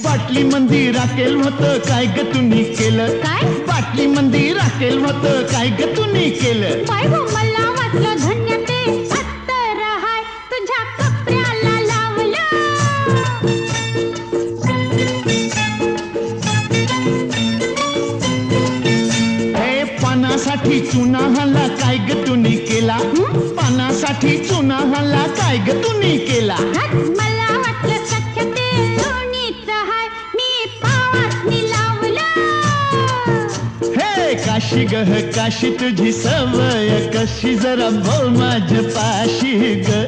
बाटली मंदी राखेल होतं काय ग तुम्ही केलं काय? बाटली मंदी राखेल होतं काय ग तुम्ही केलं काय हो मला वाटलं धन्य ते अत्तर हाय तुझ्या कपड्याला लावलं हे पानासाठी चुना हाला काय ग तुम्ही केला पानासाठी चुना हाला काय ग तुम्ही केला मला वाटलं सख्य ते लोणीच हाय मी पावासनी लावलं हे काशी गह काशी तुझी सवय कशी जरा बोल माझ्या पाशी ग